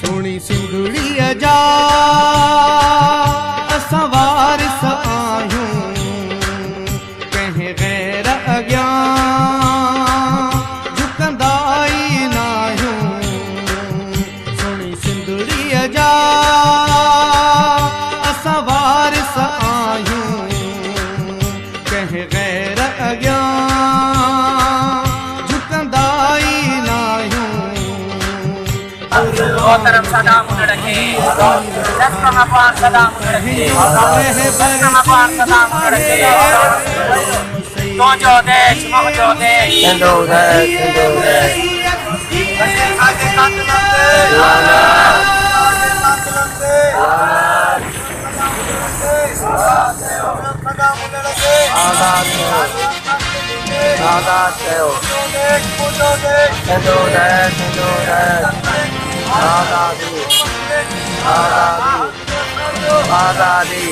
Sony सिंधुड़ी जा सवार आयूं कहीं गैर अॻियां झुकंदाई नायूं। सोनी सिंधुड़ी जा सवार आयूं कहीं गैर अॻियां झुकंदाई नायूं। मोहतरम सदाम रखे लक्ष्मण सदाम रखे लक्ष्मण सदाम रखे तो जो देश मोहजो देश हिंदू देश हिंदू देश आगे काटलंदे आजाद कयो हिंदू देश हिंदू देश आजादी आजादी आजादी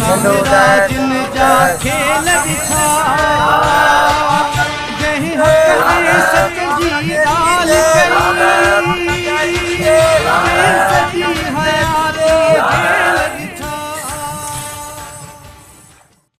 हिंदू देश खेल दिखा